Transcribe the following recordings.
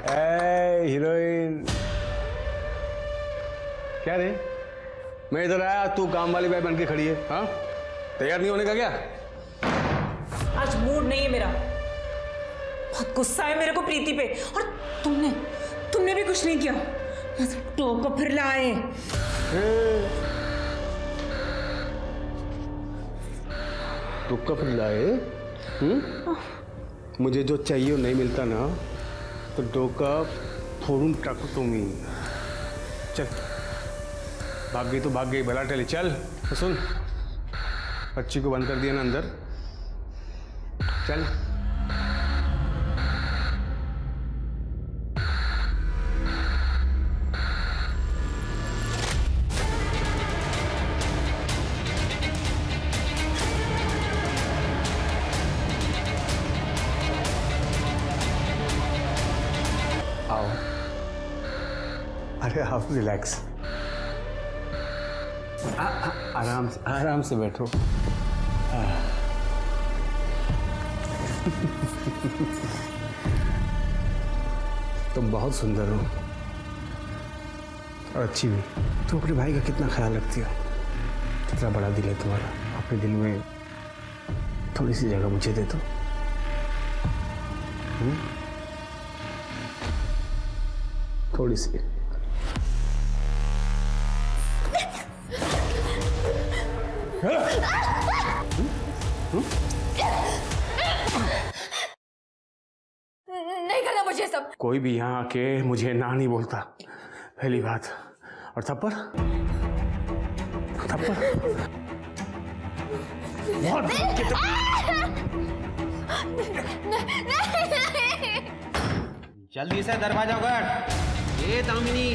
ए heroine, क्या रे? मैं इधर आया, तू काम वाली बाई बन के खड़ी है। हाँ, तैयार नहीं होने का क्या? आज मूड नहीं है मेरा। बहुत गुस्सा है मेरे को प्रीति पे। और तुमने भी कुछ नहीं किया, बस टोको फिर लाए। टोको फिर लाए? मुझे जो चाहिए वो नहीं मिलता ना, तो डोका फोड़ूं टाकू तुम्हें। चल, भाग गई तो भाग गई, भला टली। चल तो सुन, बच्ची को बंद कर दिया ना अंदर। चल। आओ, अरे आप रिलैक्स, आराम से बैठो। तुम बहुत सुंदर हो और अच्छी भी। तुम अपने भाई का कितना ख्याल रखती हो, कितना बड़ा दिल है तुम्हारा। अपने दिल में थोड़ी सी जगह मुझे दे दो। थोड़ी सी। नहीं करना मुझे सब। कोई भी यहाँ आके मुझे ना नहीं बोलता, पहली बात। और थप्पड़ बहुत जल्दी से दरवाजा उघड़। ये दामिनी,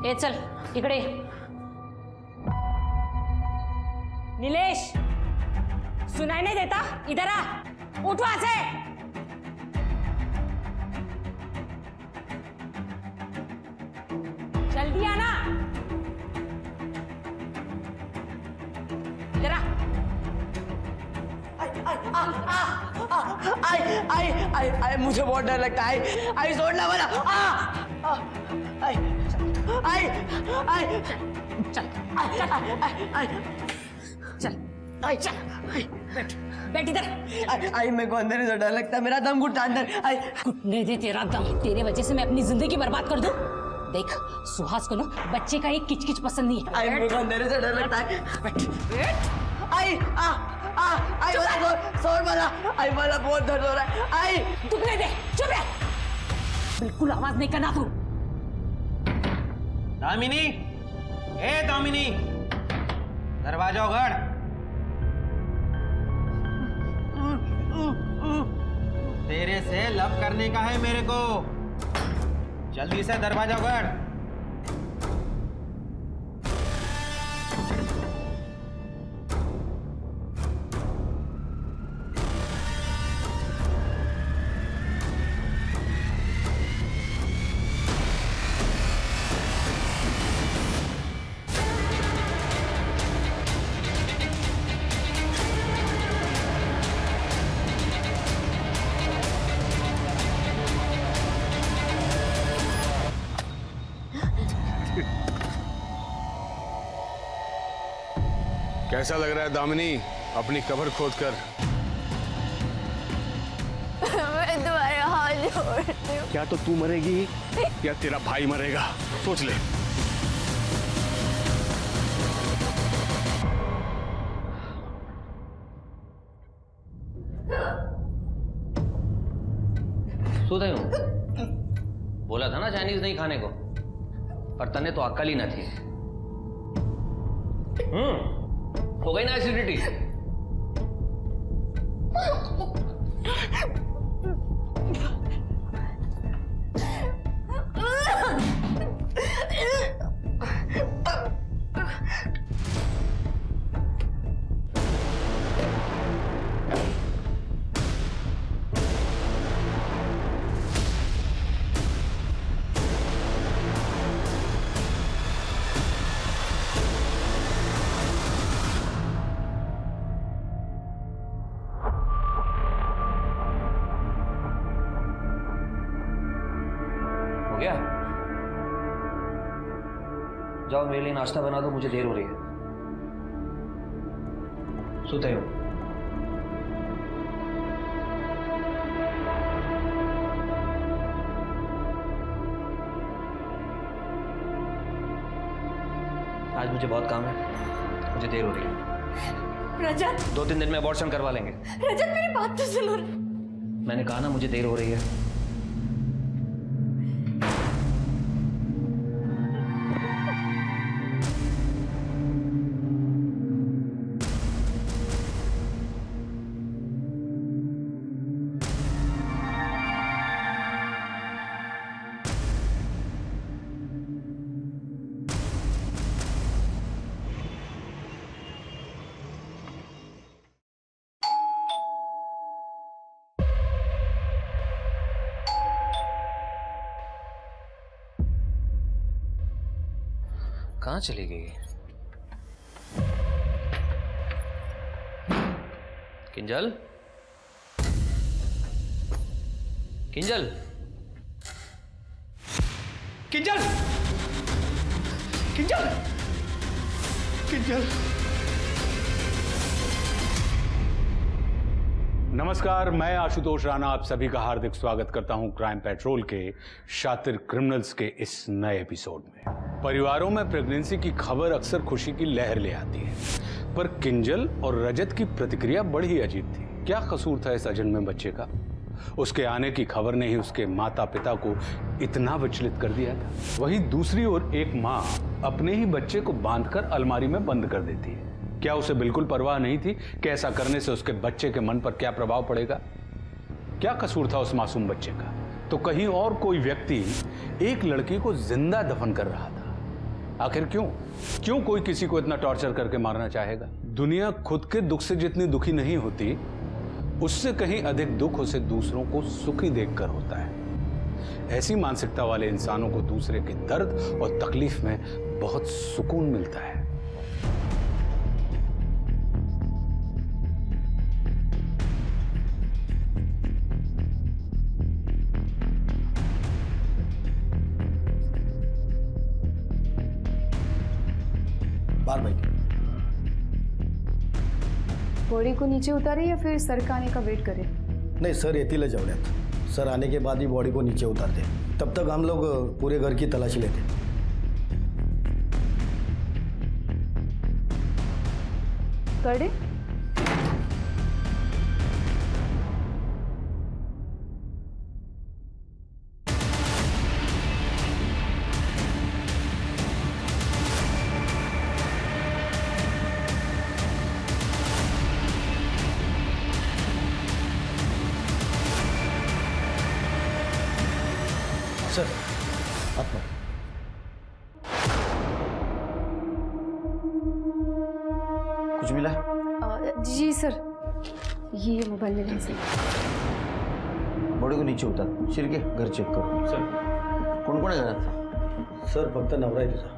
ए चल इकडे। नीलेश, सुनाई नहीं देता? इधर आ, उठ वहां से। जल्दी आना। इधर आ। आई मुझे बहुत डर लगता है। आई छोड़ना वाला। आई चल बैठ इधर। आई मेरे को अंदर से डर लगता है, मेरा दम घुटता अंदर। आई घुटने दे तेरा दम। तेरे वजह से मैं अपनी जिंदगी बर्बाद कर दूं? देख, सुहास को ना बच्चे का एक किचकिच पसंद नहीं है। आई मेरे को अंदर से डर लगता है। बैठ। आई आई वाला छोड़ वाला। आई वाला बहुत दर्द हो रहा है। आई दुखने दे, चुप रह। बिल्कुल आवाज नहीं करना तू। दामिनी, ए दामिनी, दरवाजा उघड़। तेरे से लव करने का है मेरे को, जल्दी से दरवाजा उघड़। कैसा लग रहा है दामिनी, अपनी कब्र खोदकर? मैं तुम्हारे हाथ जोड़ती हूँ। क्या तो तू मरेगी या तेरा भाई मरेगा, सोच ले। सोते हूँ, बोला था ना चाइनीज नहीं खाने को, पर तने तो अक्ल ही न थी। हो गई ना एसिडिटी। हो गया? जाओ मेरे लिए नाश्ता बना दो, मुझे देर हो रही है। सोते हो? आज मुझे बहुत काम है, मुझे देर हो रही है। रजत, 2-3 दिन में अबॉर्शन करवा लेंगे। रजत मेरी बात तो सुनो। मैंने कहा ना मुझे देर हो रही है। कहाँ चली गई? किंजल, किंजल, किंजल, किंजल, किंजल। नमस्कार, मैं आशुतोष राणा आप सभी का हार्दिक स्वागत करता हूं क्राइम पेट्रोल के शातिर क्रिमिनल्स के इस नए एपिसोड में। परिवारों में प्रेगनेंसी की खबर अक्सर खुशी की लहर ले आती है, पर किंजल और रजत की प्रतिक्रिया बड़ी ही अजीब थी। क्या कसूर था इस अजन्मे बच्चे का? उसके आने की खबर ने ही उसके माता पिता को इतना विचलित कर दिया था। वहीं दूसरी ओर एक माँ अपने ही बच्चे को बांधकर अलमारी में बंद कर देती है। क्या उसे बिल्कुल परवाह नहीं थी कि ऐसा करने से उसके बच्चे के मन पर क्या प्रभाव पड़ेगा? क्या कसूर था उस मासूम बच्चे का? तो कहीं और कोई व्यक्ति एक लड़की को जिंदा दफन कर रहा था। आखिर क्यों कोई किसी को इतना टॉर्चर करके मारना चाहेगा? दुनिया खुद के दुख से जितनी दुखी नहीं होती, उससे कहीं अधिक दुख उसे दूसरों को सुखी देखकर होता है। ऐसी मानसिकता वाले इंसानों को दूसरे के दर्द और तकलीफ में बहुत सुकून मिलता है। बाहर बैठिए। बॉडी को नीचे उतारे या फिर सर का आने का वेट करें? नहीं सर येतील जेवढ्यात सर आने के बाद ही बॉडी को नीचे उतारते, तब तक हम लोग पूरे घर की तलाशी लेते। कर सर आप लोग कुछ मिला? जी सर, ये मोबाइल लेने से। बॉडी को नीचे उतार, शिर के घर चेक करो। सर कोण कोण आहे घरात? सर फक्त नवरा आहे तिचा,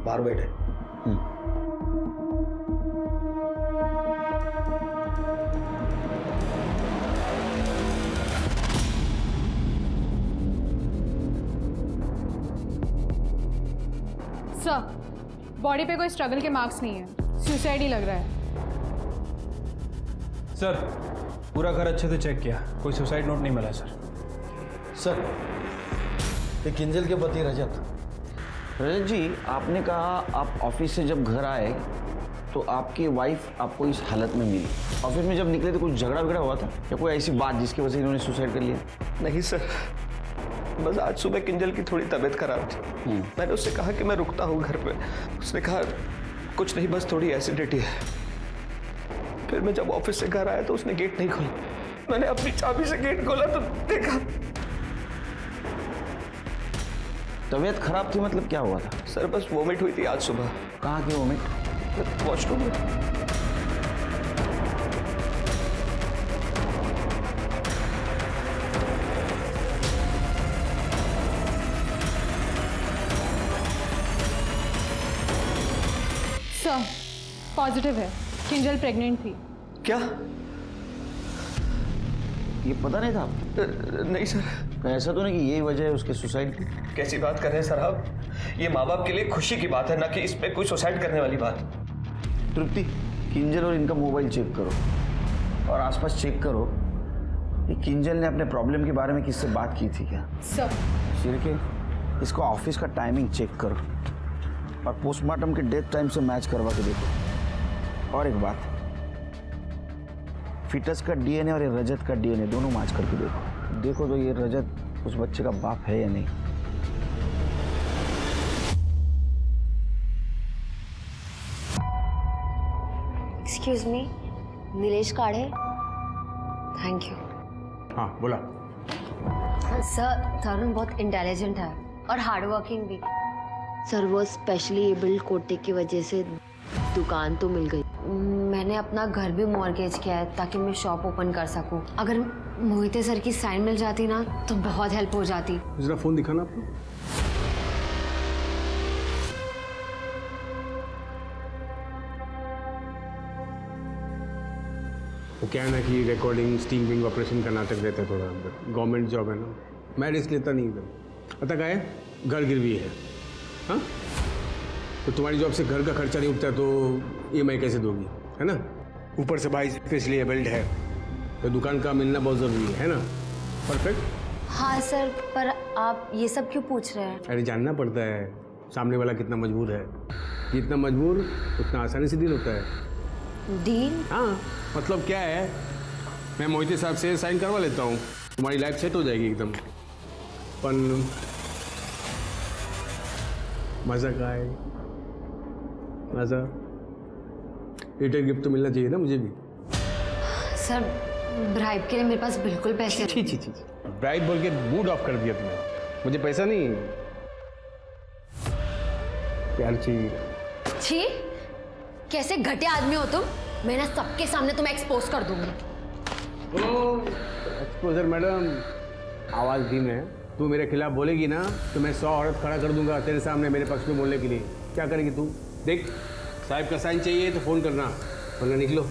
बाहेर बैठे। सर, बॉडी पे कोई स्ट्रगल के मार्क्स नहीं है, सुसाइड ही लग रहा है। सर पूरा घर अच्छे से चेक किया, कोई सुसाइड नोट नहीं मिला सर। सर ये किंजल के पति रजत। रजत जी, आपने कहा आप ऑफिस से जब घर आए तो आपकी वाइफ आपको इस हालत में मिली। ऑफिस में जब निकले तो कुछ झगड़ा वगड़ा हुआ था या कोई ऐसी बात जिसकी वजह से इन्होंने सुसाइड कर लिया? नहीं सर, बस आज सुबह किंजल की थोड़ी तबीयत खराब थी। मैंने उससे कहा कि मैं रुकता हूँ घर पे। उसने कहा कुछ नहीं, बस थोड़ी एसिडिटी है। फिर मैं जब ऑफिस से घर आया तो उसने गेट नहीं खोला। मैंने अपनी चाबी से गेट खोला तो देखा। तबीयत खराब थी मतलब क्या हुआ था? सर बस वोमिट हुई थी आज सुबह। कहाँ की वोमिट? वॉशरूम में। सर पॉजिटिव है, किंजल प्रेग्नेंट थी। क्या? ये पता नहीं था आपको? नहीं सर। ऐसा तो नहीं कि यही वजह है उसके सुसाइड की? कैसी बात कर रहे हैं सर आप? ये माँ बाप के लिए खुशी की बात है, ना कि इसमें कोई सुसाइड करने वाली बात। तृप्ति, किंजल और इनका मोबाइल चेक करो और आसपास चेक करो कि किंजल ने अपने प्रॉब्लम के बारे में किससे बात की थी क्या। सर शिर्के, इसको ऑफिस का टाइमिंग चेक करो और पोस्टमार्टम के डेथ टाइम से मैच करवा के देखो। और एक बात, फिटस का डीएनए और ये रजत का डीएनए दोनों मैच करके देखो तो ये रजत उस बच्चे का बाप है या नहीं। एक्सक्यूज मी, नीलेश काढ़े। Thank you. हाँ बोला। सर, तरुण बहुत इंटेलिजेंट है और हार्ड वर्किंग भी। सर, वो स्पेशली एबल्ड कोटे की वजह से दुकान तो मिल गई। मैंने अपना घर भी मॉर्गेज किया है ताकि मैं शॉप ओपन कर सकूं। अगर मोहिते सर की साइन मिल जाती ना तो बहुत हेल्प हो जाती। जरा फोन दिखाना आपको। वो क्या है ना कि रिकॉर्डिंग स्टीमिंग ऑपरेशन का नाटक देते हैं थोड़ा। गवर्नमेंट जॉब है ना, मैं रिस्क लेता नहीं एकदम। पता क्या है, घर गिरवी है। हाँ, तो तुम्हारी जॉब से घर का खर्चा नहीं उठता तो EMI कैसे दोगी, है ना। ऊपर से भाई स्पेशली एबल्ड है तो दुकान का मिलना बहुत ज़रूरी है ना। परफेक्ट। हाँ सर, पर आप ये सब क्यों पूछ रहे हैं? अरे जानना पड़ता है सामने वाला कितना मजबूर है। जितना मजबूर उतना आसानी से डील होता है। डील? हाँ, मतलब क्या है, मैं मोहिते साहब से साइन करवा लेता हूँ, तुम्हारी लाइफ सेट हो जाएगी एकदम। पर मज़ा का है, मज़ा। रिटर्न गिफ्ट तो मिलना चाहिए ना मुझे भी। सर, ब्राइब के लिए मेरे पास बिल्कुल पैसे नहीं। छी, ब्राइब बोल के मूड ऑफ कर दिया तुमने। मुझे पैसा नहीं, प्यार चाहिए। छी, कैसे घटिया आदमी हो तुम। मैं ना सबके सामने तुम्हें एक्सपोज कर दूंगी। एक्सपोजर मैडम, आवाज़ धीम है। तू मेरे खिलाफ बोलेगी ना तो मैं 100 औरत खड़ा कर दूंगा तेरे सामने मेरे पक्ष में बोलने के लिए। क्या करेगी तू? देख, साहब का साइन चाहिए तो फ़ोन करना, वरना निकलो।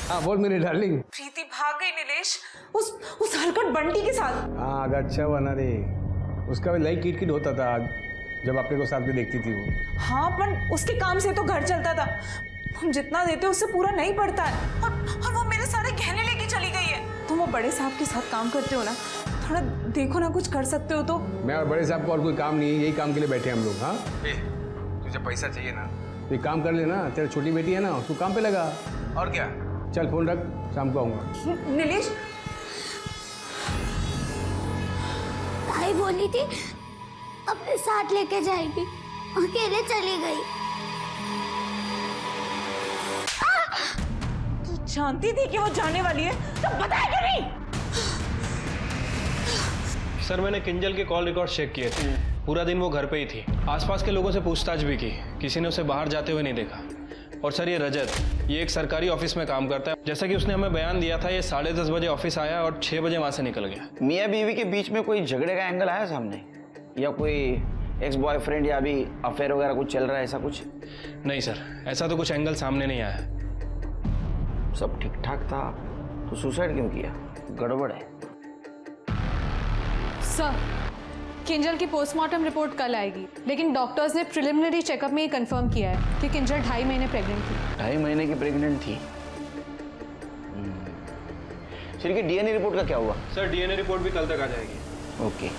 हाँ बोल मेरी डार्लिंग। प्रीति भाग गई नीलेश, उस हलकट बंटी के साथ। हाँ अगर अच्छा हुआ ना रे, उसका भी लाइक किट होता था जब अपने को साथ में देखती थी वो। हाँ, पर उसके काम से तो घर चलता था। हम जितना देते उससे पूरा नहीं पड़ता है। और वो मेरे सारे गहने लेके चली गई है। तुम वो बड़े साहब के साथ काम करते हो ना, थोड़ा देखो ना, कुछ कर सकते हो तो। मैं और बड़े साहब को और कोई काम नहीं है, यही काम के लिए बैठे हम लोग। हाँ, तुझे पैसा चाहिए ना तो एक काम कर लेना, तेरी छोटी बेटी है ना, उसको काम पे लगा। और क्या, चल फोन रख, शाम को आऊँगा। नीलेश, भाई बोली थी अपने साथ लेके जाएगी, अकेले चली गई। तू जानती थी कि वो जाने वाली है तो बताया क्यों नहीं? सर, मैंने किंजल के कॉल रिकॉर्ड चेक किए थे। पूरा दिन वो घर पे ही थी। आसपास के लोगों से पूछताछ भी की, किसी ने उसे बाहर जाते हुए नहीं देखा। और सर, ये रजत, ये एक सरकारी ऑफिस में काम करता है। जैसा कि उसने हमें बयान दिया था, ये 10:30 बजे ऑफिस आया और 6 बजे वहाँ से निकल गया। मियाँ बीवी के बीच में कोई झगड़े का एंगल आया सामने, या कोई एक्स बॉयफ्रेंड या अभी अफेयर वगैरह कुछ चल रहा है, ऐसा कुछ? नहीं सर, ऐसा तो कुछ एंगल सामने नहीं आया। सब ठीक ठाक था तो सुसाइड क्यों किया? गड़बड़ है। सर, किंजल की पोस्टमार्टम रिपोर्ट कल आएगी, लेकिन डॉक्टर्स ने प्रिलिमिनरी चेकअप में ये कंफर्म किया है कि किंजल 2.5 महीने प्रेग्नेंट थी। 2.5 महीने की प्रेग्नेंट थी। सिर्फ डीएनए रिपोर्ट का क्या हुआ? सर, डीएनए रिपोर्ट भी कल तक आ जाएगी। ओके।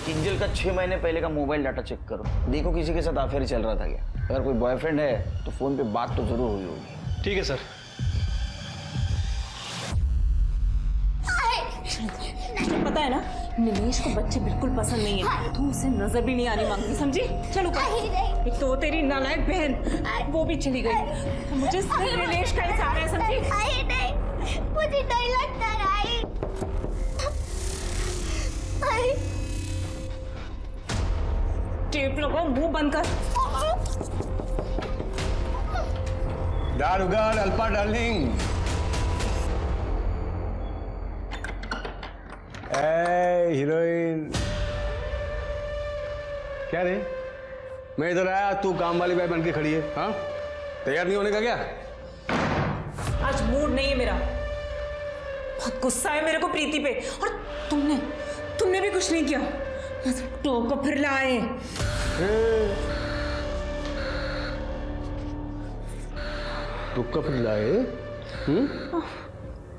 किंजल का 6 महीने पहले का मोबाइल डाटा चेक करो, देखो किसी के साथ अफेयर चल रहा था क्या। अगर कोई बॉयफ्रेंड है तो फोन पे बात तो जरूर हुई होगी। ठीक है सर। पता है ना, नीलेश को बच्चे बिल्कुल पसंद नहीं है। तुम उसे नजर भी नहीं आनी मांगती, समझी? चलो एक तो तेरी नालायक बहन वो भी चली गई। मुझे सिर्फ नीलेश का ही सहारा है, समझी? नहीं, मुझे नहीं लगता। टेप लगाओ, मुंह बंद कर। दारुगार अल्पा डार्लिंग। हीरोइन, क्या रे? मैं इधर आया, तू काम वाली बाई बन के खड़ी है। हाँ, तैयार नहीं होने का क्या? मूड नहीं है मेरा। बहुत गुस्सा है मेरे को प्रीति पे। और तुमने भी कुछ नहीं किया, बस टोका फिर लाए। टोका फिर लाए?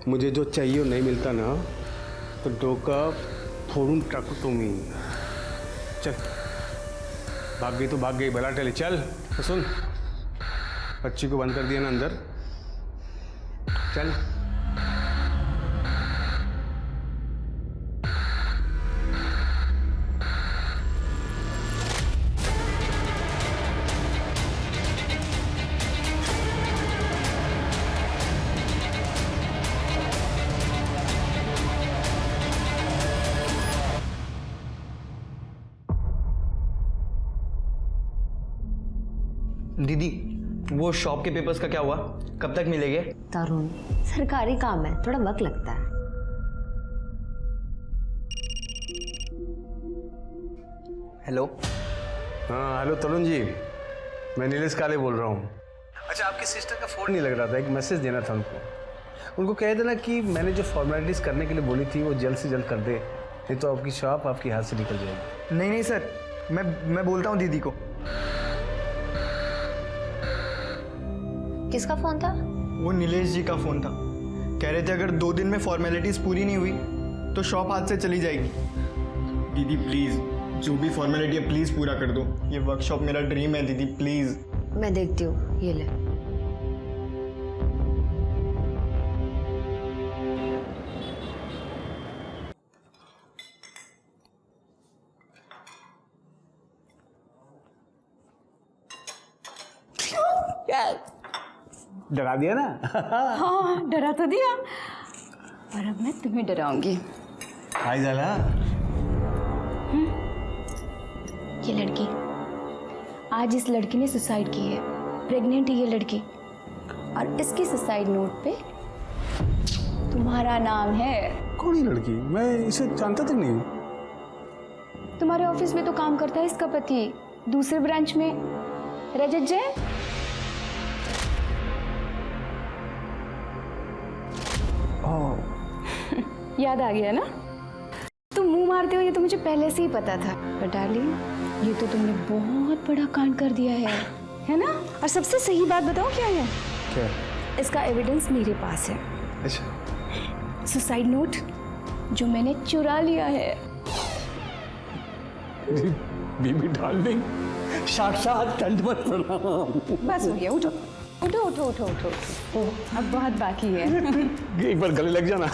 मुझे जो चाहिए वो नहीं मिलता ना, तो टोका फोड़ूं टाकू तुम्ही। चल, भाग गई तो भाग गई, भला टले। चल तो सुन, बच्ची को बंद कर दिया ना अंदर, चल। दीदी, वो शॉप के पेपर्स का क्या हुआ? कब तक मिलेंगे? तरुण, सरकारी काम है, थोड़ा वक्त लगता है। हेलो। हाँ हेलो तरुण जी, मैं नीलेश काले बोल रहा हूँ। अच्छा, आपकी सिस्टर का फ़ोन नहीं लग रहा था, एक मैसेज देना था उनको कह देना कि मैंने जो फॉर्मेलिटीज़ करने के लिए बोली थी वो जल्द से जल्द कर दे, नहीं तो आपकी शॉप आपके हाथ से निकल जाएगी। नहीं सर, मैं बोलता हूँ दीदी को। किसका फोन था? वो नीलेश जी का फोन था। कह रहे थे अगर 2 दिन में फॉर्मेलिटीज पूरी नहीं हुई तो शॉप हाथ से चली जाएगी। दीदी प्लीज, जो भी फॉर्मेलिटी है प्लीज पूरा कर दो। ये वर्कशॉप मेरा ड्रीम है दीदी, प्लीज। मैं देखती हूँ, ये ले। डरा दिया ना? हाँ, डरा तो दिया, पर अब मैं तुम्हें डराऊंगी। काय झाला? ये लड़की, आज इस लड़की ने सुसाइड की है। प्रेग्नेंट है ये लड़की, और इसके सुसाइड नोट पे तुम्हारा नाम है। कौन ही लड़की? मैं इसे जानता तक नहीं हूँ। तुम्हारे ऑफिस में तो काम करता है इसका पति, दूसरे ब्रांच में, रजत जैन। याद आ गया ना? तुम मुंह मारते हो ये तो मुझे पहले से ही पता था, पर डार्लिंग ये तो तुमने बहुत बड़ा कांड कर दिया है ना? और सबसे सही बात बताओ क्या है? क्या? इसका एविडेंस मेरे पास है। अच्छा। सुसाइड नोट जो मैंने चुरा लिया है। बीबी डार्लिंग, साक्षात दंडवत प्रणाम। बस हो गया, उठो उठो उठो उठो उठो, अब बहुत बाकी है। एक बार गले लग जाना।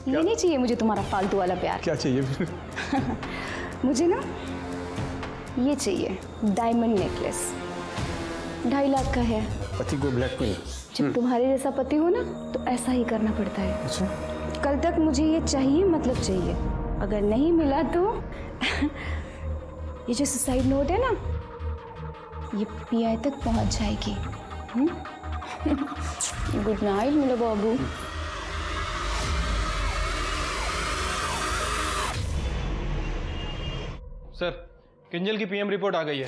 ये नहीं चाहिए मुझे तुम्हारा फालतू वाला प्यार। क्या चाहिए फिर? मुझे ना ये चाहिए, डायमंड नेकलेस, 2.5 लाख का है। पति को ब्लैकमेल? जब तुम्हारे जैसा पति हो ना तो ऐसा ही करना पड़ता है। अच्छा। कल तक मुझे ये चाहिए, मतलब चाहिए। अगर नहीं मिला तो ये जो सुसाइड नोट है ना, ये पीआई तक पहुंच जाएगी। गुड नाइट मेरा बाबू। सर, किंजल की पीएम रिपोर्ट आ गई है।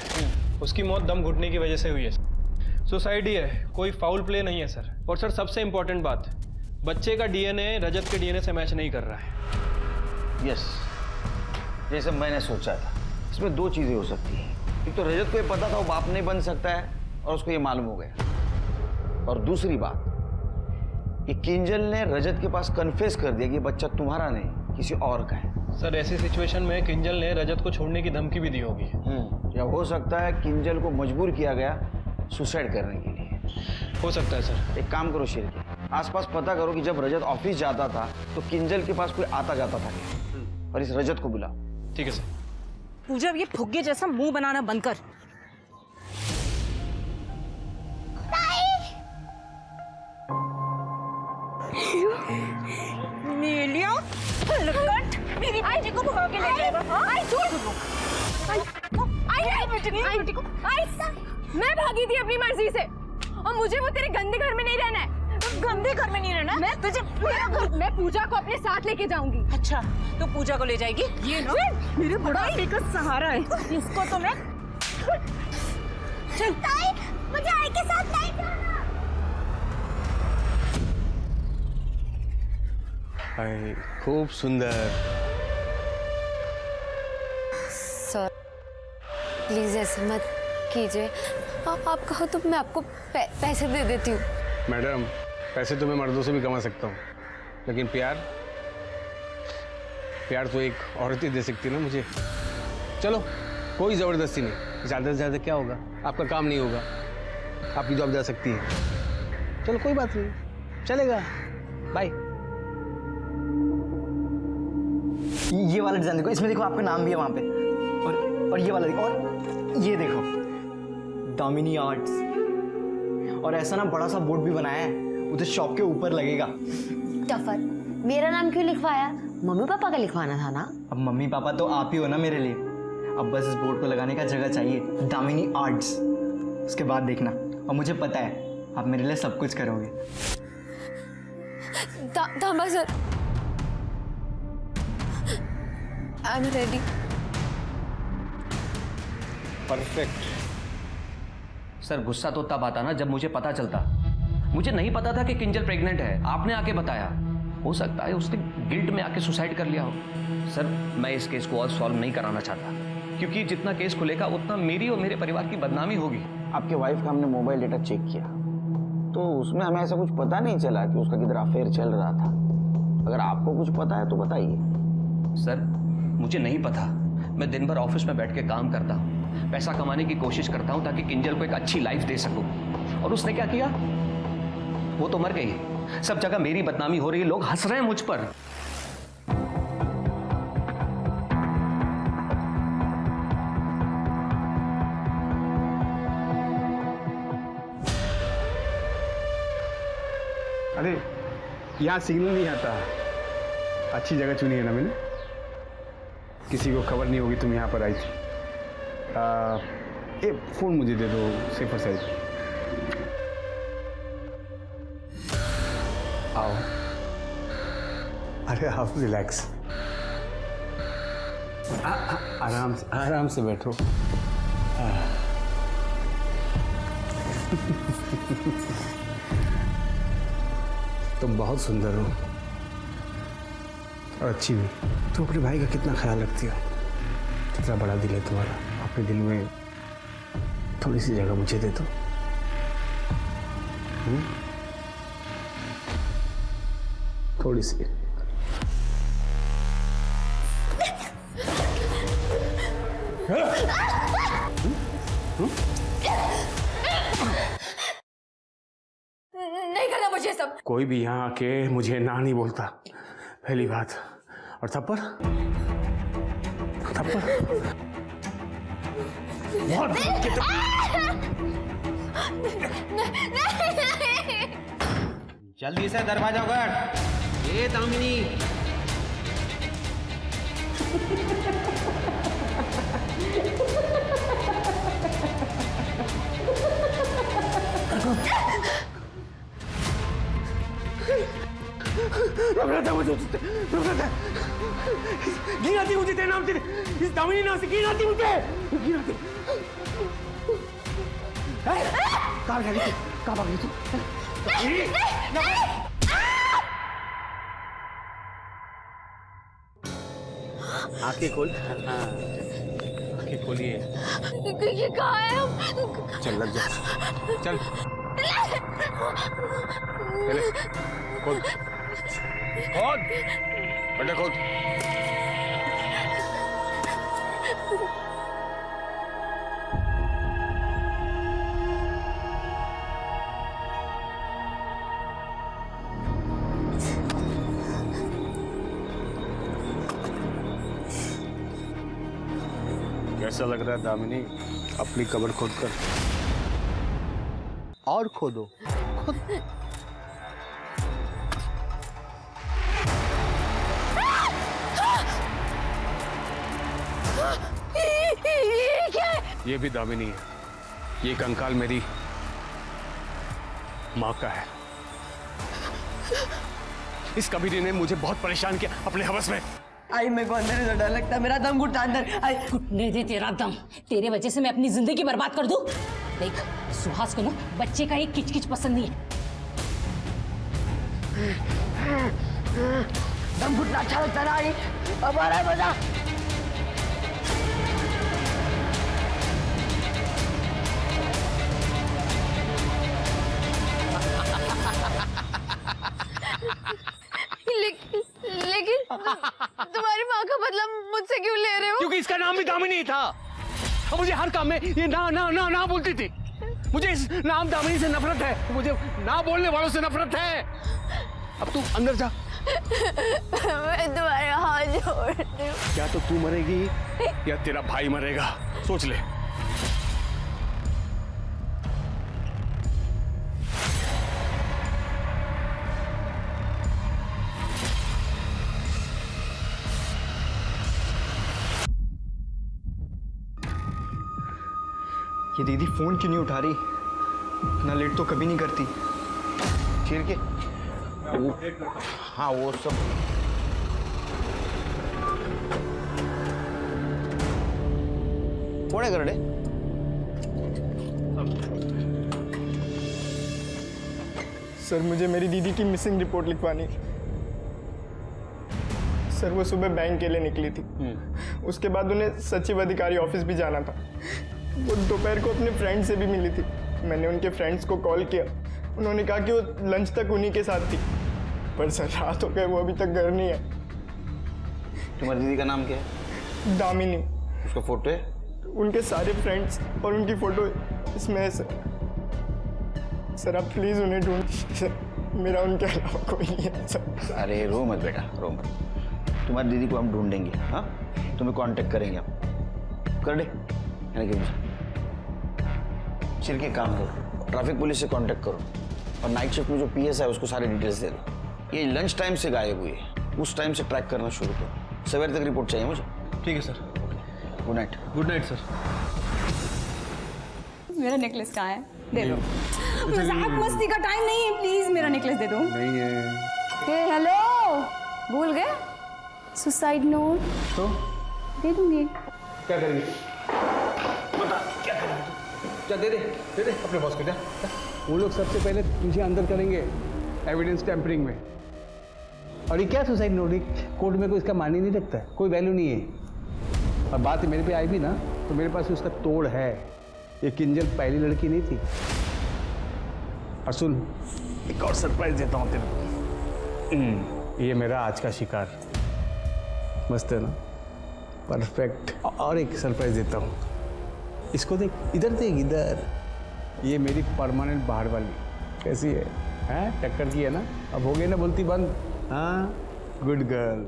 उसकी मौत दम घुटने की वजह से हुई है। सुसाइड ही है, कोई फाउल प्ले नहीं है सर। और सर सबसे इंपॉर्टेंट बात, बच्चे का डीएनए रजत के डीएनए से मैच नहीं कर रहा है। यस, जैसे मैंने सोचा था। इसमें 2 चीजें हो सकती हैं। एक तो रजत को ये पता था वो बाप नहीं बन सकता है, और उसको ये मालूम हो गया। और दूसरी बात, ये किंजल ने रजत के पास कन्फेस कर दिया कि ये बच्चा तुम्हारा नहीं किसी और का है। सर ऐसी सिचुएशन में किंजल ने रजत को छोड़ने की धमकी भी दी होगी। या हो सकता है किंजल को मजबूर किया गया सुसाइड करने के लिए। हो सकता है सर। एक काम करो शिरके, आसपास पता करो कि जब रजत ऑफिस जाता था तो किंजल के पास कोई आता जाता था क्या, और इस रजत को बुला। ठीक है सर। पूजा, ये फुग्गे जैसा मुंह बनाना बंद कर। नीलिया, लकट, मेरी बेटी को भगा के ले जाएगा। मैं भागी थी अपनी मर्जी से, और मुझे वो तेरे गंदे घर में नहीं रहना है। गंदे घर में नहीं रहना? मैं पूजा को अपने साथ लेके जाऊंगी। अच्छा, तो पूजा को ले जाएगी? ये ना मेरे बुढ़ापे का सहारा है, इसको तो मैं। चल, मुझे आई के साथ नहीं हाय खूब सुंदर। सर प्लीज ऐसे मत कीजिए, आप कहो तो मैं आपको पैसे दे देती हूँ। मैडम पैसे तो मैं मर्दों से भी कमा सकता हूँ, लेकिन प्यार तो एक औरत ही दे सकती है ना मुझे। चलो कोई ज़बरदस्ती नहीं, ज़्यादा से ज़्यादा क्या होगा, आपका काम नहीं होगा, आपकी जॉब जा सकती है। चलो कोई बात नहीं, चलेगा, बाय। ये वाला डिजाइन देखो, इसमें देखो आपका नाम भी है वहाँ पे, और ये वाला देखो, और ये देखो दामिनी आर्ट्स, और ऐसा ना बड़ा सा बोर्ड भी बनाया है, उधर शॉप के ऊपर लगेगा। टफर, मेरा नाम क्यों लिखवाया? मम्मी पापा का लिखवाना था ना। अब मम्मी पापा तो आप ही हो ना मेरे लिए, अब बस इस बोर्ड को लगाने का जगह चाहिए, दामिनी आर्ट्स। उसके बाद देखना, और मुझे पता है आप मेरे लिए सब कुछ करोगे। तांबा sir, I am ready. Perfect. Sir गुस्सा तो तब आता ना जब मुझे पता चलता। मुझे नहीं पता था कि किंजल प्रेग्नेंट है, आपने आके बताया। हो सकता है उसने गिल्ट में आके सुसाइड कर लिया हो। सर मैं इस केस को और सॉल्व नहीं कराना चाहता, क्योंकि जितना केस खुलेगा उतना मेरी और मेरे परिवार की बदनामी होगी। आपके वाइफ का हमने मोबाइल डेटा चेक किया तो उसमें हमें ऐसा कुछ पता नहीं चला कि उसका किधर अफेयर चल रहा था। अगर आपको कुछ पता है तो बताइए। सर मुझे नहीं पता, मैं दिन भर ऑफिस में बैठ के काम करता हूँ, पैसा कमाने की कोशिश करता हूँ ताकि किंजल को एक अच्छी लाइफ दे सकूँ। और उसने क्या किया, वो तो मर गई। सब जगह मेरी बदनामी हो रही है, लोग हंस रहे हैं मुझ पर। अरे यहाँ सिग्नल नहीं आता। अच्छी जगह चुनी है ना मैंने, किसी को खबर नहीं होगी तुम यहाँ पर आई थी। फोन मुझे दे दो, सेफर साइड। आओ, अरे आप रिलैक्स, आराम से बैठो। तुम बहुत सुंदर हो और अच्छी भी। तुम अपने भाई का कितना ख्याल रखती हो, कितना बड़ा दिल है तुम्हारा। अपने दिल में थोड़ी सी जगह मुझे दे दो। थोड़ी सी। नहीं करना मुझे सब। कोई भी यहाँ आके मुझे ना नहीं बोलता, पहली बात। और थप्पड़ बहुत जल्दी से दरवाजा उघड़। ये दामिनी गिनाती मुझे तेरे नाम से, इस दामिनी नाम से गिनाती मुझे, गिनाती। कहाँ भागी तू, कहाँ भागी तू? आंखें खोल। हाँ आंखें खोलिए। ये कहाँ है हम? चल लग जा, चल पहले खोल, खोल बेटा खोल। कैसा लग रहा है दामिनी, अपनी कब्र खोद कर? और खोदो। ये भी दामिनी है, ये कंकाल मेरी माँ का है। इस कबीरे ने मुझे बहुत परेशान किया अपने हवस में। आई मेरे को अंदर से डर लगता है, मेरा दम घुटता अंदर। आई घुटने दे तेरा दम, तेरे वजह से मैं अपनी जिंदगी बर्बाद कर दूं। देख सुहास को ना बच्चे का एक किचकिच पसंद नहीं है। दम घुटना अच्छा लगता ना ये, अब आ रहा है मजा। लेकिन तुम्हारी माँ का बदला मुझसे क्यों ले रहे हो? क्योंकि इसका नाम भी दामिनी था और मुझे हर काम में ये ना ना ना ना बोलती थी। मुझे इस नाम दामिनी से नफरत है, मुझे ना बोलने वालों से नफरत है। अब तू अंदर जा। मैं तुम्हारे हाथ जोड़ती हूँ। या तो तू मरेगी या तेरा भाई मरेगा, सोच ले। ये दीदी फोन क्यों नहीं उठा रही? इतना लेट तो कभी नहीं करती। ठीक है, हाँ वो सब कोण आहे करडे? सर मुझे मेरी दीदी की मिसिंग रिपोर्ट लिखवानी। सर वो सुबह बैंक के लिए निकली थी, उसके बाद उन्हें सचिव अधिकारी ऑफिस भी जाना था। वो दोपहर को अपने फ्रेंड से भी मिली थी। मैंने उनके फ्रेंड्स को कॉल किया, उन्होंने कहा कि वो लंच तक उन्हीं के साथ थी, पर सर रात हो गए, वो अभी तक घर नहीं है। तुम्हारी दीदी का नाम क्या है? दामिनी। उसका फोटो है? उनके सारे फ्रेंड्स और उनकी फोटो इसमें है सर। सर आप प्लीज उन्हें ढूंढ, मेरा उनके अलावा कोई नहीं है सर। अरे रो मत बेटा, रो मत। तुम्हारी दीदी को हम ढूंढेंगे, हाँ तुम्हें कांटेक्ट करेंगे हम। कर दे चिर के काम करो, ट्रैफिक पुलिस से कांटेक्ट करो और नाइट शिफ्ट में जो पीएस है उसको सारे डिटेल्स दे दो। ये लंच टाइम से गायब हुई है, उस टाइम से ट्रैक करना शुरू करो। सवेरे तक रिपोर्ट चाहिए मुझे। ठीक है sir. Good night. Good night sir. मेरा नेकलेस कहाँ है? दे दो। मजाक मस्ती का टाइम नहीं है, प्लीज मेरा नेकलेस दे दो। नहीं है। हे हेलो, भूल गए? सुसाइड नोट तो दे दूंगी। क्या करेंगे? बता क्या करेंगे? जा दे दे अपने बॉस को, जा। वो लोग सबसे पहले तुझे अंदर करेंगे एविडेंस टैंपरिंग में। और ये क्या सुसाइड नोट, कोर्ट में कोई इसका मान ही नहीं रखता है, कोई वैल्यू नहीं है। और बात मेरे पे आई भी ना तो मेरे पास उसका तोड़ है। ये किंजल पहली लड़की नहीं थी। और सुन, एक और सरप्राइज देता हूँ तेरे को। ये मेरा आज का शिकार मस्त है ना, परफेक्ट। और एक सरप्राइज देता हूँ, इसको देख, इधर देख, इधर। ये मेरी परमानेंट बाहर वाली कैसी है? हैं टक्कर की है ना? अब हो गई ना बोलती बंद? हाँ गुड गर्ल।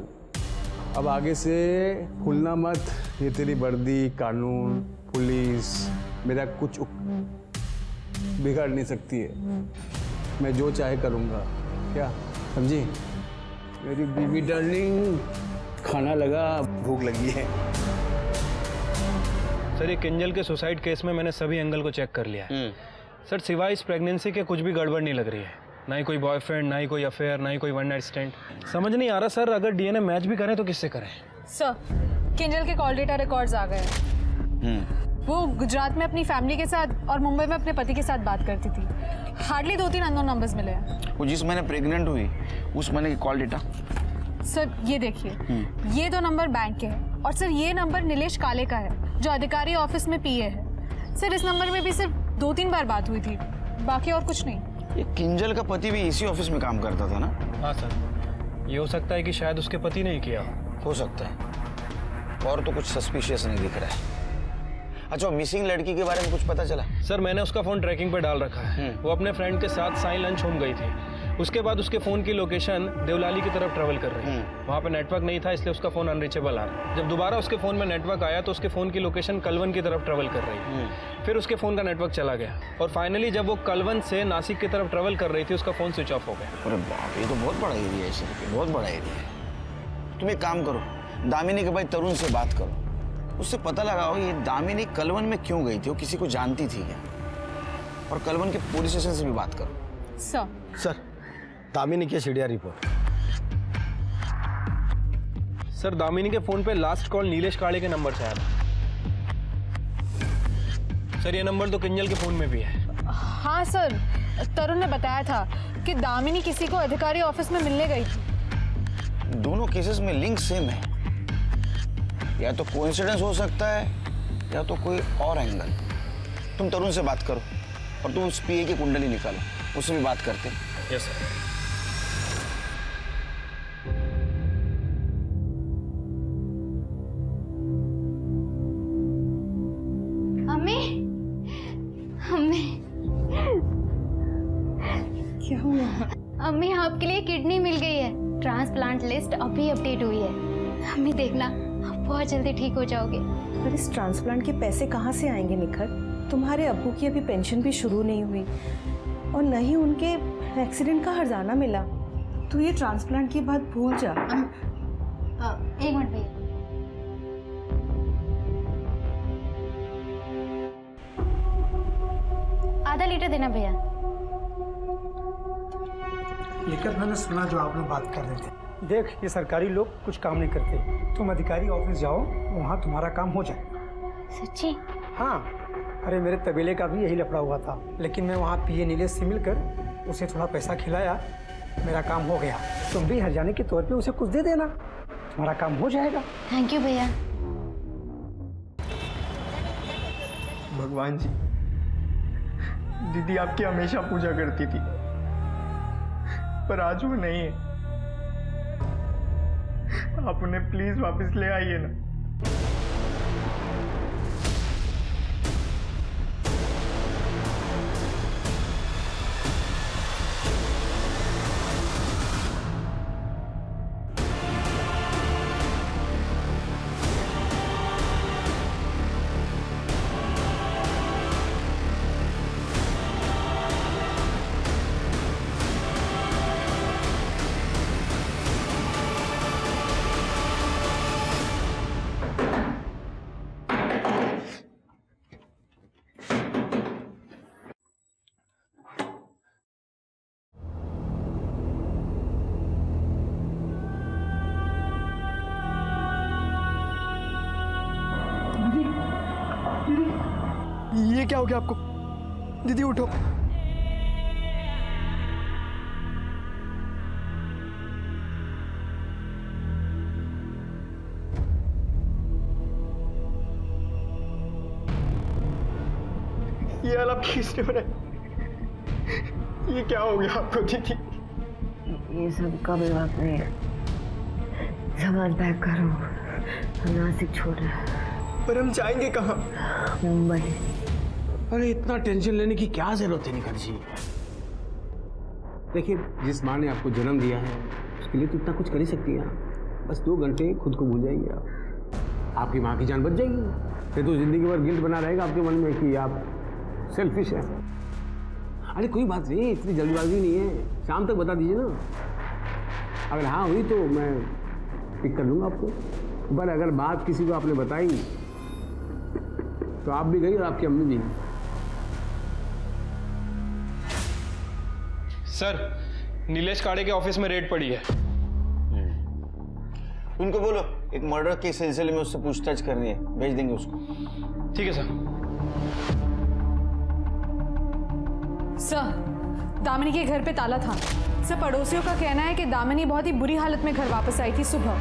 अब आगे से भूलना मत, ये तेरी वर्दी, कानून, पुलिस मेरा कुछ बिगाड़ नहीं सकती है। मैं जो चाहे करूँगा, क्या समझी? मेरी बीबी डार्लिंग, खाना लगा, भूख लगी है। सर ये किंजल के सुसाइड केस में मैंने सभी एंगल को चेक कर लिया है। सर सिवाय इस प्रेगनेंसी के कुछ भी गड़बड़ नहीं लग रही है। ना ही कोई बॉयफ्रेंड, ना ही कोई अफेयर, ना ही कोई वन नाइट स्टैंड। समझ नहीं आ रहा सर, अगर डीएनए मैच भी करें तो किससे करें? सर किंजल के कॉल डेटा रिकॉर्ड्स आ गए हैं। वो गुजरात में अपनी फैमिली के साथ और मुंबई में अपने पति के साथ बात करती थी। हार्डली 2-3 अननोन नंबर्स मिले हैं। वो जिस महीने प्रेग्नेंट हुई उस महीने की कॉल डेटा? सर ये देखिए, ये 2 नंबर बैंक के हैं और सर ये नंबर नीलेश काले का है जो अधिकारी ऑफिस में पीए है। सर इस नंबर में भी सिर्फ 2-3 बार बात हुई थी, बाकी और कुछ नहीं। ये किंजल का पति भी इसी ऑफिस में काम करता था ना? हाँ सर, ये हो सकता है कि शायद उसके पति ने ही किया हो सकता है। और तो कुछ सस्पिशियस नहीं दिख रहा है। अच्छा, मिसिंग लड़की के बारे में कुछ पता चला? सर मैंने उसका फोन ट्रैकिंग पे डाल रखा है। वो अपने फ्रेंड के साथ साई लंच होम गई थी। उसके बाद उसके फोन की लोकेशन देवलाली की तरफ ट्रेवल कर रही है। वहाँ पे नेटवर्क नहीं था, इसलिए उसका फोन अनरीचेबल आ रहा है। जब दोबारा उसके फोन में नेटवर्क आया तो उसके फोन की लोकेशन कलवन की तरफ ट्रेवल कर रही है। फिर उसके फोन का नेटवर्क चला गया और फाइनली जब वो कलवन से नासिक की तरफ ट्रेवल कर रही थी उसका फोन स्विच ऑफ हो गया। अरे बाप, ये तो बहुत बड़ा एरिया है, बहुत बड़ा एरिया है। तुम एक काम करो, दामिनी के भाई तरुण से बात करो, उससे पता लगाओ ये दामिनी कलवन में क्यों गई थी, वो किसी को जानती थी क्या? और कलवन के पुलिस स्टेशन से भी बात करो। सर दामिनी की सीडीआर रिपोर्ट। सर दामिनी के फोन पे लास्ट कॉल नीलेश काले के नंबर से आया था। सर ये नंबर तो किंजल के फोन में भी है। हाँ सर, तरुण ने बताया था कि दामिनी किसी को अधिकारी ऑफिस में मिलने गई थी। दोनों केसेस में लिंक सेम है। या तो कोइंसिडेंस हो सकता है या तो कोई और एंगल। तुम तरुण से बात करो और तुम उस पीए की कुंडली निकालो, उससे भी बात करते हैं। Yes sir. अम्मी, अम्मी, क्या हुआ? अम्मी आपके लिए किडनी मिल गई है। ट्रांसप्लांट लिस्ट अभी अपडेट हुई है। अम्मी देखना, आप बहुत जल्दी ठीक हो जाओगे। पर इस ट्रांसप्लांट के पैसे कहाँ से आएंगे निखर? तुम्हारे अब्बू की अभी पेंशन भी शुरू नहीं हुई और न ही उनके एक्सीडेंट का हर्जाना मिला। तू ये ट्रांसप्लांट की बात भूल जा। एक मिनट भैया। आधा लीटर देना भैया। लेकिन मैंने सुना जो आप लोग बात कर रहे थे। देख, ये सरकारी लोग कुछ काम नहीं करते। तुम अधिकारी ऑफिस जाओ, वहाँ तुम्हारा काम हो जाएगा। सच्ची? हाँ, अरे मेरे तबेले का भी यही लफड़ा हुआ था, लेकिन मैं वहाँ पीए नीलेश से मिलकर उसे थोड़ा पैसा खिलाया, मेरा काम हो गया। तुम भी हर्जाने के तौर पे उसे कुछ दे देना, तुम्हारा काम हो जाएगा। थैंक यू भैया। भगवान जी, दीदी आपकी हमेशा पूजा करती थी, पर आज वो नहीं है। आप उन्हें प्लीज वापस ले आइए ना। ये क्या हो गया आपको? दीदी उठो। ये हालत किसने बनाया? ये क्या हो गया आपको दीदी? ये सब का भी बात नहीं है। सामान पैक करो, हम नासिक छोड़ रहे हैं। पर हम जाएंगे कहाँ? मुंबई। अरे इतना टेंशन लेने की क्या जरूरत है निखर जी? देखिए, जिस माँ ने आपको जन्म दिया है उसके लिए तो इतना कुछ कर ही सकती हैं आप। बस 2 घंटे खुद को भूल जाइए आप, आपकी माँ की जान बच जाएगी। फिर तो जिंदगी भर गिल्ट बना रहेगा आपके मन में कि आप सेल्फिश हैं। अरे कोई बात नहीं, इतनी जल्दबाजी नहीं है, शाम तक बता दीजिए ना। अगर हाँ हुई तो मैं पिक कर लूँगा आपको, पर अगर बात किसी को आपने बताई तो आप भी गई और आपकी अम्मी भी। सर, नीलेश काड़े के ऑफिस में रेड पड़ी है। उनको बोलो एक मर्डर के सिलसिले में उससे पूछताछ करनी है, भेज देंगे उसको। ठीक है सर। सर, दामिनी के घर पे ताला था। सर, पड़ोसियों का कहना है कि दामिनी बहुत ही बुरी हालत में घर वापस आई थी सुबह,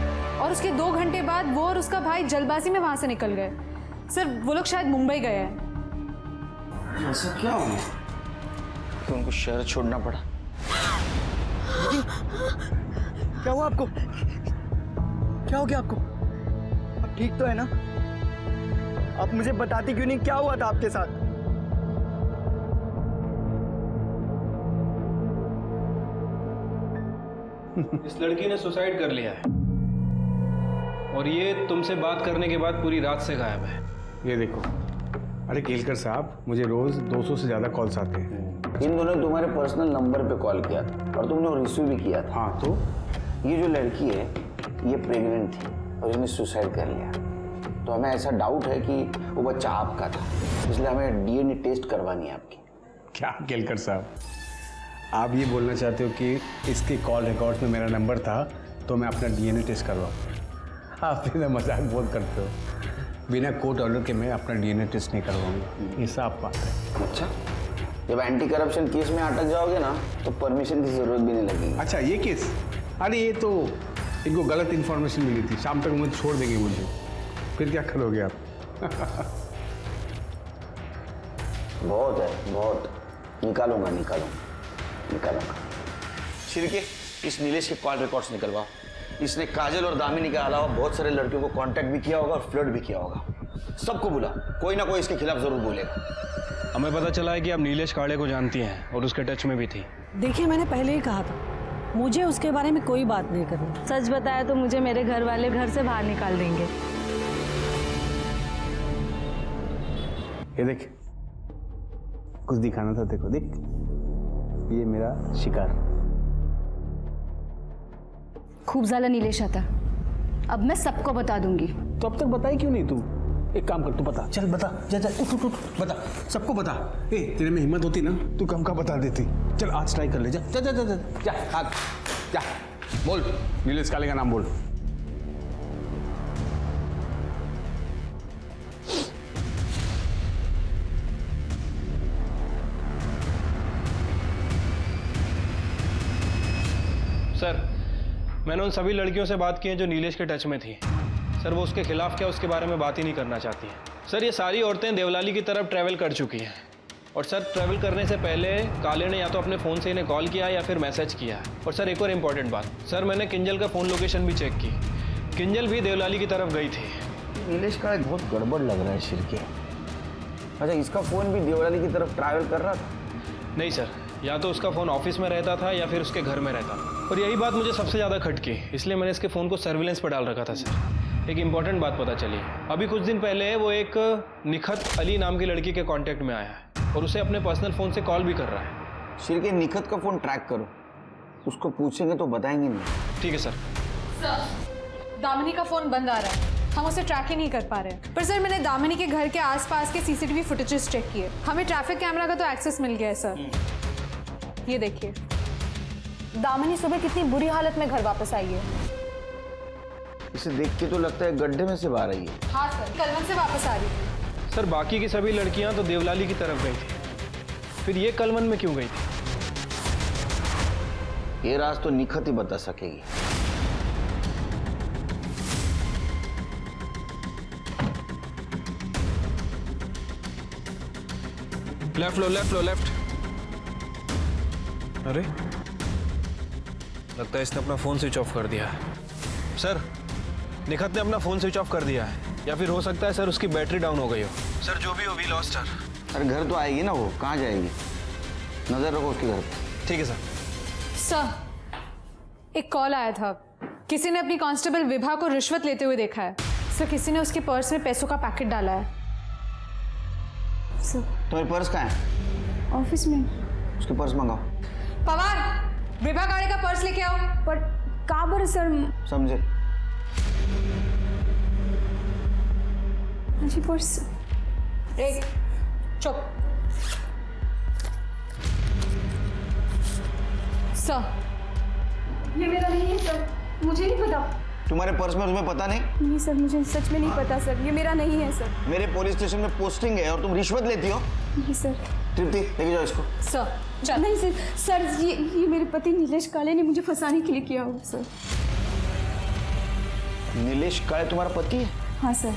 और उसके 2 घंटे बाद वो और उसका भाई जल्दबाजी में वहां से निकल गए। सर, वो लोग शायद मुंबई गए हैं। ऐसा क्या हो गया तो उनको शहर छोड़ना पड़ा? क्या हुआ आपको? क्या हो गया आपको? आप ठीक तो है ना? आप मुझे बताती क्यों नहीं, क्या हुआ था आपके साथ? इस लड़की ने सुसाइड कर लिया है और ये तुमसे बात करने के बाद पूरी रात से गायब है। ये देखो, अरे केलकर साहब, मुझे रोज 200 से ज्यादा कॉल्स आते हैं। इन दोनों ने तुम्हारे पर्सनल नंबर पे कॉल किया था और तुमने रिसीव भी किया था। हाँ, तो ये जो लड़की है ये प्रेग्नेंट थी और इसने सुसाइड कर लिया, तो हमें ऐसा डाउट है कि वो बच्चा आपका था, इसलिए हमें डीएनए टेस्ट करवानी है आपकी। क्या केलकर साहब, आप ये बोलना चाहते हो कि इसके कॉल रिकॉर्ड्स में मेरा नंबर था तो मैं अपना डीएनए टेस्ट करवाऊँ? आप तो मजाक बहुत करते हो। बिना कोर्ट ऑर्डर के मैं अपना डीएनए टेस्ट नहीं करवाऊंगा, ये साफ बात है। अच्छा, जब एंटी करप्शन केस में अटक जाओगे ना तो परमिशन की जरूरत भी नहीं लगेगी। अच्छा, ये केस? अरे ये तो इनको गलत इन्फॉर्मेशन मिली थी, शाम तक मुझे छोड़ देंगे मुझे, फिर क्या करोगे आप? बहुत है, बहुत। निकालूंगा। शिर्के, इस नीलेश के कॉल रिकॉर्ड्स निकलवाओ। इसने काजल और दामिनी के अलावा बहुत सारे लड़कियों को कांटेक्ट भी किया होगा और फ्लर्ट भी किया होगा। सबको बुला, कोई ना कोई इसके खिलाफ जरूर बोलेगा। हमें पता चला है कि आप नीलेश काड़े को जानती हैं और उसके टच में भी थी। देखिए, मैंने पहले ही कहा था, मुझे उसके बारे में कोई बात नहीं करनी। सच बताया तो मुझे मेरे घर वाले घर से बाहर निकाल देंगे। ये देख, कुछ दिखाना था, देखो देख, ये मेरा शिकार। खूब ज़्यादा नीलेश आता, अब मैं सबको बता दूंगी। तो अब तक बताई क्यों नहीं तू? एक काम कर, तू बता, चल बता, जा उठ, बता, सबको बता। तेरे में हिम्मत होती ना, तू कम का बता देती। चल आज ट्राई कर ले, जा, बोल, नीलेश काले का नाम बोल। सर, मैंने उन सभी लड़कियों से बात की है जो नीलेश के टच में थी। सर, वो उसके खिलाफ क्या उसके बारे में बात ही नहीं करना चाहती हैं। सर, ये सारी औरतें देवलाली की तरफ ट्रैवल कर चुकी हैं और सर, ट्रैवल करने से पहले काले ने या तो अपने फ़ोन से इन्हें कॉल किया या फिर मैसेज किया। और सर, एक और इम्पॉर्टेंट बात, सर, मैंने किंजल का फ़ोन लोकेशन भी चेक की। किंजल भी देवलाली की तरफ गई थी। नीलेश का बहुत गड़बड़ लग रहा है शिर्के। अच्छा, इसका फ़ोन भी देवलाली की तरफ ट्रैवल कर रहा था? नहीं सर, या तो उसका फ़ोन ऑफिस में रहता था या फिर उसके घर में रहता था। और यही बात मुझे सबसे ज़्यादा खटकी, इसलिए मैंने इसके फ़ोन को सर्विलेंस पर डाल रखा था। सर, एक इम्पॉर्टेंट बात पता चली, अभी कुछ दिन पहले वो एक निखत अली नाम की लड़की के कांटेक्ट में आया है और उसे अपने पर्सनल फ़ोन से कॉल भी कर रहा है। शिर्के, निखत का फ़ोन ट्रैक करो, उसको पूछेंगे तो बताएंगे नहीं। ठीक है सर। दामिनी का फ़ोन बंद आ रहा है, हम उसे ट्रैक ही नहीं कर पा रहे। पर सर, मैंने दामिनी के घर के आसपास के सीसीटीवी फुटेजेस चेक किए, हमें ट्रैफिक कैमरा का तो एक्सेस मिल गया है सर। ये देखिए, दामिनी सुबह कितनी बुरी हालत में घर वापस आई है। इसे देख के तो लगता है गड्ढे में से बाहर आई है। हाँ सर, कलवन से वापस आ रही थी। सर, बाकी की सभी लड़कियां तो देवलाली की तरफ गई थी, फिर ये कलवन में क्यों गई थी? ये राज तो निखत ही बता सकेगी। लेफ्ट लो, लेफ्ट। अरे, लगता है इसने अपना फोन स्विच ऑफ कर दिया है। सर, निखत ने अपना फोन स्विच ऑफ कर दिया है, या फिर हो सकता है सर उसकी बैटरी डाउन हो गई हो। सर, जो भी हो, वी लॉस्ट हर। अरे घर तो आएगी ना, वो कहाँ जाएगी? नजर रखो उसके घर पे। ठीक है सर। सर, एक कॉल आया था, किसी ने अपनी कांस्टेबल विभा को रिश्वत लेते हुए देखा है। सर, किसी ने उसके पर्स में पैसों का पैकेट डाला है। सर, तुम्हारे पर्स कहाँ है? ऑफिस में। उसके पर्स मंगाओ। पवार, विभा गाड़ी का पर्स लेके आओ। पर काबर सर। समझे? जी पर्स। एक चुप। सर, ये मेरा नहीं है सर, मुझे नहीं पता। तुम्हारे पर्स में तुम्हें पता नहीं? नहीं सर, मुझे सच में नहीं पता सर, ये मेरा नहीं है सर। मेरे पुलिस स्टेशन में पोस्टिंग है और तुम रिश्वत लेती हो? नहीं सर। तृप्ति, लेके जाओ इसको। सर, चल। नहीं सर, सर ये मेरे पति नीलेश काले ने मुझे फंसाने के लिए किया होगा सर। नीलेश काले तुम्हारा पति है? हाँ सर।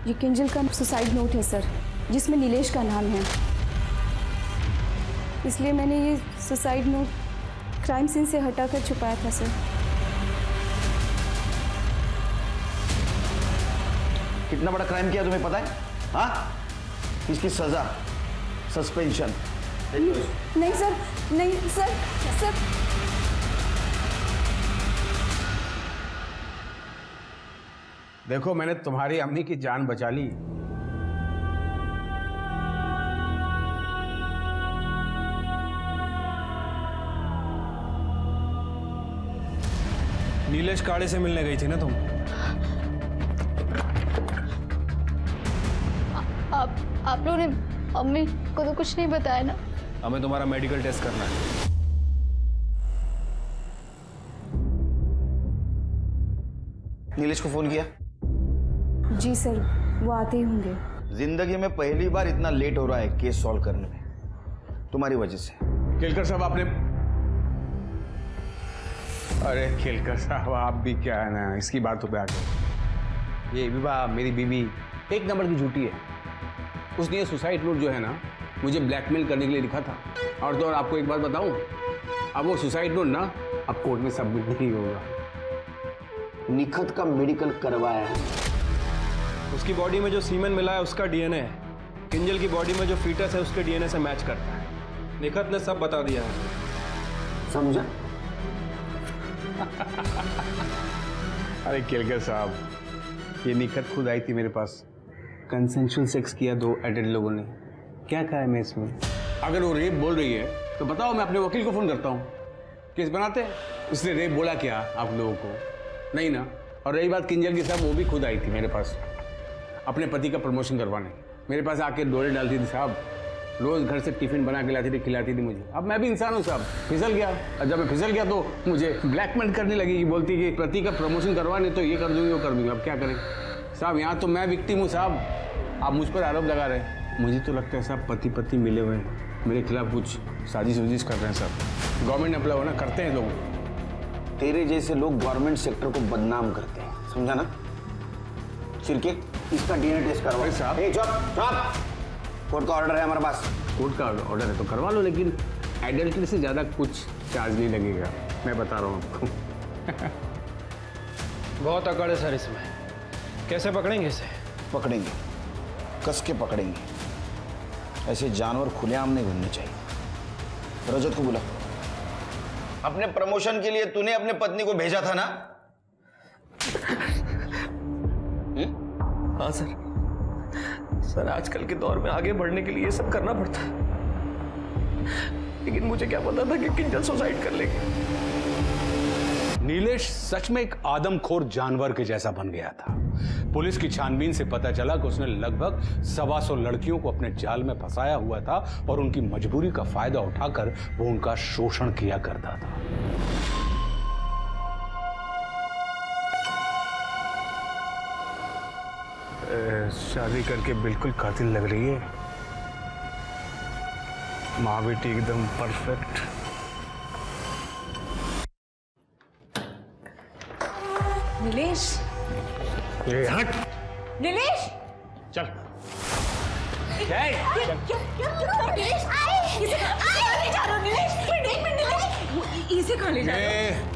ये किंजल का सुसाइड नोट है सर, जिसमें नीलेश का नाम है, इसलिए मैंने ये सुसाइड नोट क्राइम सीन से हटाकर छुपाया था सर। कितना बड़ा क्राइम किया तुम्हें पता है? हाँ, इसकी सजा सस्पेंशन। नहीं सर, नहीं सर, सर। देखो, मैंने तुम्हारी अम्मी की जान बचा ली। नीलेश काड़े से मिलने गई थी ना तुम? आप लोगों ने अम्मी को तो कुछ नहीं बताया ना? हमें तुम्हारा मेडिकल टेस्ट करना है। नीलेश को फोन किया? जी सर, वो आते ही होंगे। जिंदगी में पहली बार इतना लेट हो रहा है केस सॉल्व करने में, तुम्हारी वजह से। केलकर साहब, आपने अरे खेलकर साहब आप भी क्या है ना, इसकी बातों पे आके। ये विवाह मेरी बीवी एक नंबर की झूठी है। उसने ये सुसाइड नोट जो है ना मुझे ब्लैकमेल करने के लिए लिखा था। और तो और आपको एक बात बताऊं, अब वो सुसाइड नोट ना अब कोर्ट में सबमिट नहीं होगा। निखत का मेडिकल करवाया है। उसकी बॉडी में जो सीमेन मिला है उसका डीएनए है, किंजल की बॉडी में जो फीटस है उसके डीएनए से मैच करता है। निखत ने सब बता दिया है। समझा? अरे केलकर साहब, ये निखत खुद आई थी मेरे पास। कंसेंशुअल सेक्स किया 2 एडल्ट लोगों ने। क्या कहा है मैं इसमें? अगर वो रेप बोल रही है तो बताओ, मैं अपने वकील को फोन करता हूँ, केस बनाते हैं। उसने रेप बोला क्या आप लोगों को? नहीं ना। और रही बात किंजल की साहब, वो भी खुद आई थी मेरे पास अपने पति का प्रमोशन करवाने। मेरे पास आके डोरे डालती थी साहब, रोज घर से टिफिन बना के लाती थी, खिलाती थी मुझे। अब मैं भी इंसान हूँ साहब, फिसल गया। और जब मैं फिसल गया तो मुझे ब्लैकमेल करने लगी कि बोलती कि पति का प्रमोशन करवाने तो ये कर दूंगी वो कर दूंगी। अब क्या करें साहब, यहाँ तो मैं विक्टिम हूँ साहब, आप मुझ पर आरोप लगा रहे हैं। मुझे तो लगता है साहब पति पत्नी मिले हुए हैं, मेरे खिलाफ कुछ साजिश वजिश कर रहे हैं साहब। गवर्नमेंट अप्लाई होना करते हैं लोग। तेरे जैसे लोग गवर्नमेंट सेक्टर को बदनाम करते हैं, समझा ना? चिरके, इसका डीएनए टेस्ट करवाओ। साहब कोर्ट का ऑर्डर है हमारे पास। कोर्ट का ऑर्डर है तो करवा लो, लेकिन एडल्ट्री से ज़्यादा कुछ चार्ज नहीं लगेगा, मैं बता रहा हूँ आपको। बहुत अकड़ है सर इसमें, कैसे पकड़ेंगे इसे? पकड़ेंगे, कस के पकड़ेंगे। ऐसे जानवर खुलेआम नहीं घूमने चाहिए। रजत को बुला। अपने प्रमोशन के लिए तूने अपने पत्नी को भेजा था ना? हाँ सर, आजकल के दौर में आगे बढ़ने के लिए ये सब करना पड़ता है, लेकिन मुझे क्या पता था कि किंजल सुसाइड कर लेगी। नीलेश सच में एक आदमखोर जानवर के जैसा बन गया था। पुलिस की छानबीन से पता चला कि उसने लगभग 125 लड़कियों को अपने जाल में फंसाया हुआ था और उनकी मजबूरी का फायदा उठाकर वो उनका शोषण किया करता था। शादी करके बिल्कुल कातिल लग रही है, माँ बेटी एकदम परफेक्ट। नीलेश, ये हट। नीलेश, चल। क्या नीलेश? इसे कहाँ ले जा रहे हो नीलेश? एक मिनट नीलेश, इसे कहाँ ले जा रहे हो?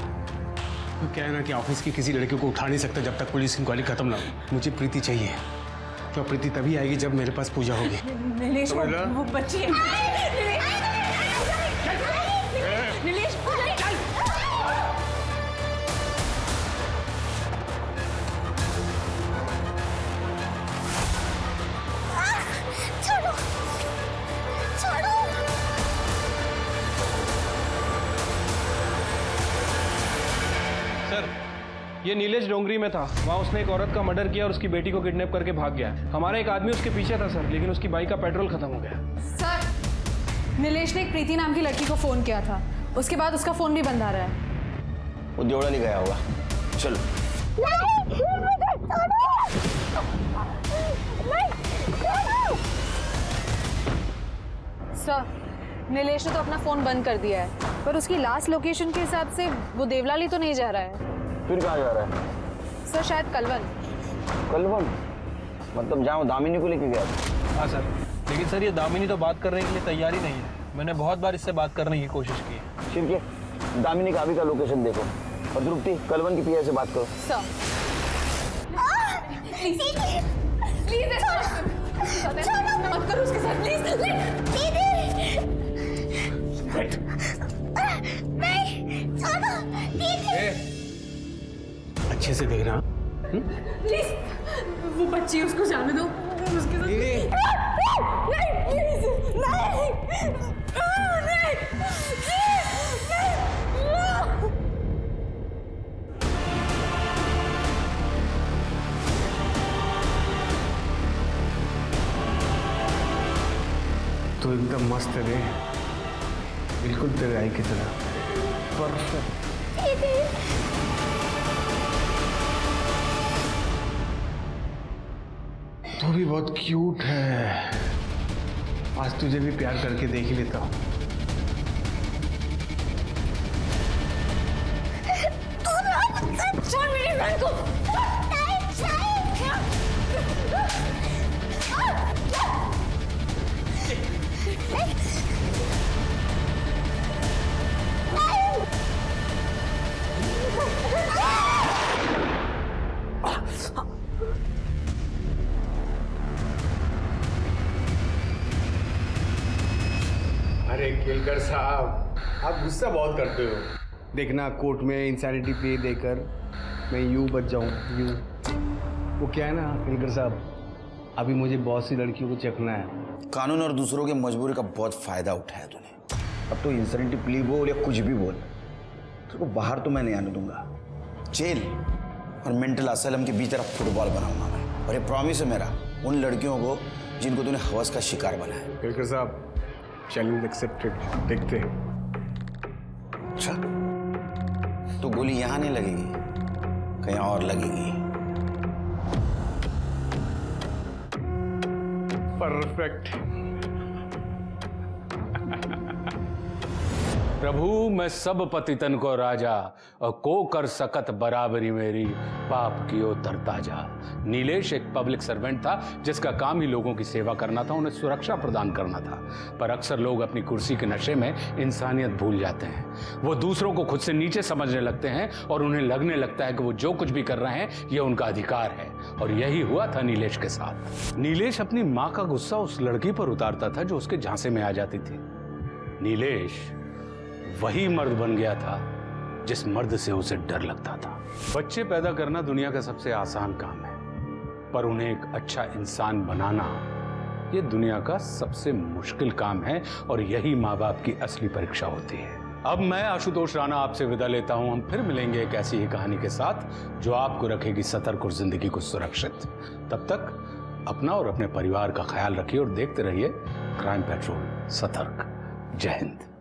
क्या है ना कि ऑफिस की किसी लड़की को उठा नहीं सकता जब तक पुलिस इंक्वायरी खत्म ना हो। मुझे प्रीति चाहिए, तो प्रीति तभी आएगी जब मेरे पास पूजा होगी। नीलेश, वो बच्ची है। नीलेश, सर, ये नीलेश डोंगरी में था। वहाँ उसने एक औरत का मर्डर किया और उसकी बेटी को किडनैप करके भाग गया। हमारा एक आदमी उसके पीछे था सर, लेकिन उसकी बाइक का पेट्रोल खत्म हो गया। सर, नीलेश ने एक प्रीति नाम की लड़की को फोन किया था, उसके बाद उसका फोन भी बंद आ रहा है। वो देवड़ा ले गया होगा। चलो। सर, नीलेश ने तो अपना फोन बंद कर दिया है, पर उसकी लास्ट लोकेशन के हिसाब से वो देवलाली तो नहीं जा रहा है। फिर कहाँ जा रहा है? सर, शायद कलवन। कलवन? मतलब जहाँ वो दामिनी को लेके गया था? हाँ सर, लेकिन सर ये दामिनी तो बात करने के लिए तैयार ही नहीं है। मैंने बहुत बार इससे बात करने की कोशिश की है। ठीक है, दामिनी का अभी का लोकेशन देखो और द्रुप्ति कलवन की पीए से बात करो। सर, मत करो उसके साथ प्लीज। अच्छे से देखना प्लीज, वो बच्ची उसको जाने दो। उसके साथ नहीं, प्लीज, नहीं। तो एकदम मस्त है रे, बिल्कुल तेरे आई की तरह परफेक्ट। तू भी बहुत क्यूट है, आज तुझे भी प्यार करके देख ही लेता हूँ। इमरान को। अरे केलकर साहब, आप गुस्सा बहुत करते हो। देखना कोर्ट में इंसैनिटी प्ले देकर मैं यूं बच जाऊं, यूं। वो क्या है ना केलकर साहब, अभी मुझे बहुत सी लड़कियों को चखना है। कानून और दूसरों की मजबूरी का बहुत फायदा उठाया तूने। अब तो इंसैनिटी प्ली बोल या कुछ भी बोल, तेरे को बाहर तो मैं नहीं आने दूंगा। जेल और मेंटल असाइलम के बीच तेरा फुटबॉल बनाऊंगा मैं। और ये प्रॉमिस है मेरा उन लड़कियों को जिनको तूने हवस का शिकार बनाया। केलकर साहब, चैलेंज एक्सेप्टेड। देखते हैं। अच्छा, तो गोली यहां नहीं लगेगी, कहीं और लगेगी। परफेक्ट। प्रभु मैं सब पतितन को राजा और को कर सकत बराबरी मेरी, पाप कियो तरता जा। नीलेश एक पब्लिक सर्वेंट था जिसका काम ही लोगों की सेवा करना था, उन्हें सुरक्षा प्रदान करना था। पर अक्सर लोग अपनी कुर्सी के नशे में इंसानियत भूल जाते हैं। वो दूसरों को खुद से नीचे समझने लगते हैं और उन्हें लगने लगता है कि वो जो कुछ भी कर रहे हैं ये उनका अधिकार है। और यही हुआ था नीलेश के साथ। नीलेश अपनी माँ का गुस्सा उस लड़की पर उतारता था जो उसके झांसे में आ जाती थी। नीलेश वही मर्द बन गया था जिस मर्द से उसे डर लगता था। बच्चे पैदा करना दुनिया का सबसे आसान काम है, पर उन्हें एक अच्छा इंसान बनाना ये दुनिया का सबसे मुश्किल काम है। और यही माँ बाप की असली परीक्षा होती है। अब मैं आशुतोष राणा आपसे विदा लेता हूं। हम फिर मिलेंगे एक ऐसी ही कहानी के साथ जो आपको रखेगी सतर्क और जिंदगी को सुरक्षित। तब तक अपना और अपने परिवार का ख्याल रखिए और देखते रहिए क्राइम पेट्रोल। सतर्क। जय हिंद।